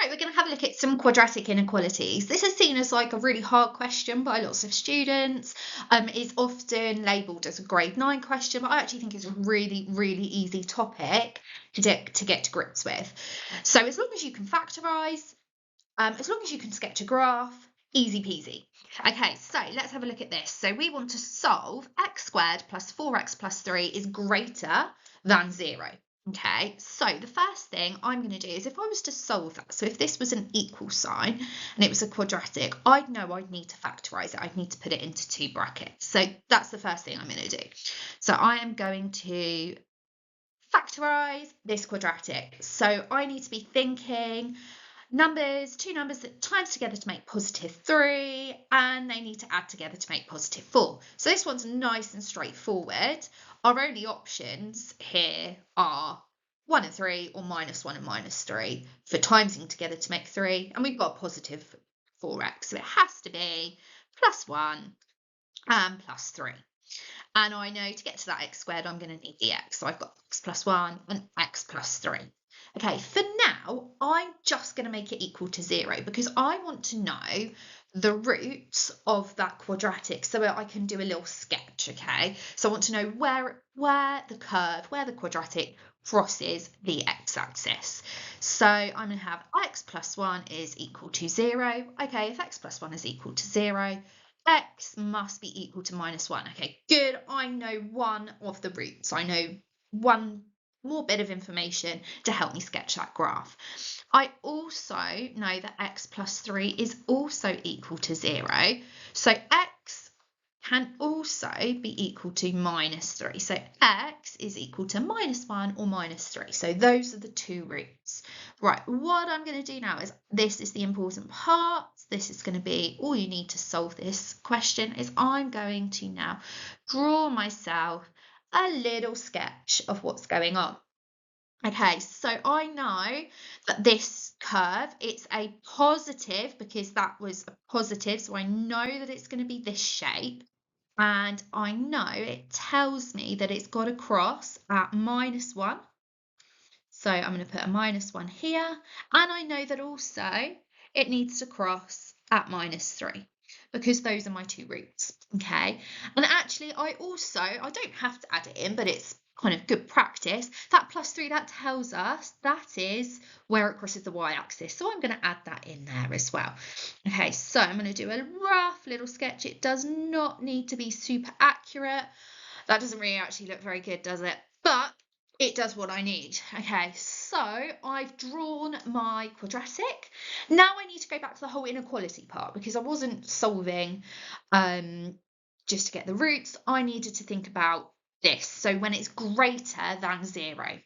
we're going to have a look at some quadratic inequalities. This is seen as like a really hard question by lots of students. It's often labelled as a grade 9 question, but I actually think it's a really, really easy topic to get to grips with. So as long as you can factorise, as long as you can sketch a graph, easy peasy. Okay, so let's have a look at this. So we want to solve x squared plus 4x plus 3 is greater than 0. Okay, so the first thing I'm going to do is if I was to solve that, so if this was an equal sign and it was a quadratic, I'd know I'd need to factorise it. I'd need to put it into 2 brackets. So that's the first thing I'm going to do. So I am going to factorise this quadratic. So I need to be thinking two numbers that times together to make positive 3, and they need to add together to make positive 4. So this one's nice and straightforward. Our only options here are 1 and 3 or minus 1 and minus 3 for timesing together to make 3, and we've got positive 4x, so it has to be plus 1 and plus 3. And I know to get to that x squared, I'm going to need the x. So I've got x plus 1 and x plus 3. Okay, for now, I'm just going to make it equal to 0 because I want to know the roots of that quadratic so I can do a little sketch, okay? So I want to know where the quadratic crosses the x-axis. So I'm going to have x plus 1 is equal to 0. Okay, if x plus 1 is equal to 0, x must be equal to minus 1. Okay, good. I know one of the roots. I know one more bit of information to help me sketch that graph. I also know that x plus 3 is also equal to 0. So x can also be equal to minus 3. So x is equal to minus 1 or minus 3. So those are the two roots. Right, what I'm going to do now is, this is the important part. This is going to be all you need to solve this question, is I'm going to now draw myself a little sketch of what's going on. Okay, so I know that this curve, it's a positive because that was a positive. So I know that it's going to be this shape. And I know it tells me that it's got to cross at minus 1. So I'm going to put a minus 1 here. And I know that also it needs to cross at minus 3 because those are my two roots. Okay. And actually, I don't have to add it in, but it's kind of good practice. That plus 3, that tells us that is where it crosses the y-axis. So I'm going to add that in there as well. Okay, so I'm going to do a rough little sketch. It does not need to be super accurate. That doesn't really actually look very good, does it? But it does what I need. Okay, so I've drawn my quadratic. Now I need to go back to the whole inequality part because I wasn't solving just to get the roots. I needed to think about this. So when it's greater than 0.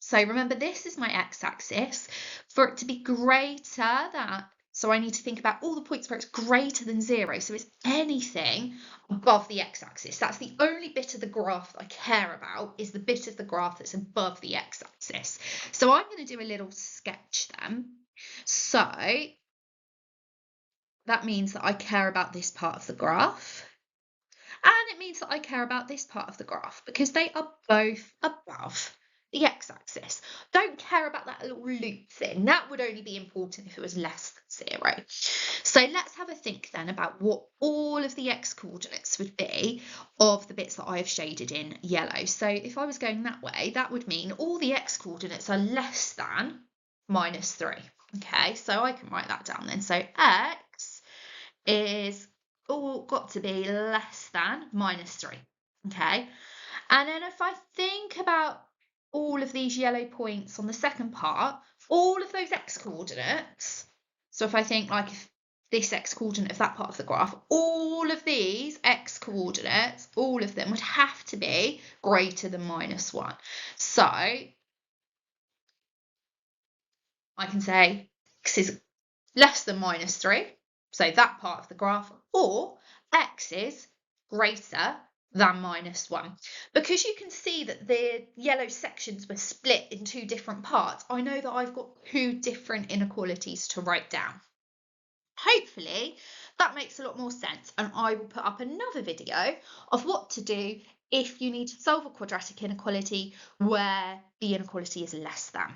So remember, this is my x-axis. For it to be greater than, so I need to think about all the points where it's greater than 0. So it's anything above the x-axis. That's the only bit of the graph that I care about, is the bit of the graph that's above the x-axis. So I'm going to do a little sketch then. So that means that I care about this part of the graph. And it means that I care about this part of the graph because they are both above the x-axis. Don't care about that little loop thing. That would only be important if it was less than 0. So let's have a think then about what all of the x coordinates would be of the bits that I have shaded in yellow. So if I was going that way, that would mean all the x coordinates are less than minus 3. Okay, so I can write that down then. So x is all got to be less than minus 3. Okay, and then if I think about all of these yellow points on the second part, all of those x coordinates, so if I think like if this x coordinate of that part of the graph, all of these x coordinates, all of them would have to be greater than minus 1. So I can say x is less than minus 3, so that part of the graph, or x is greater than minus 1. Because you can see that the yellow sections were split in 2 different parts, I know that I've got 2 different inequalities to write down. Hopefully that makes a lot more sense, and I will put up another video of what to do if you need to solve a quadratic inequality where the inequality is less than.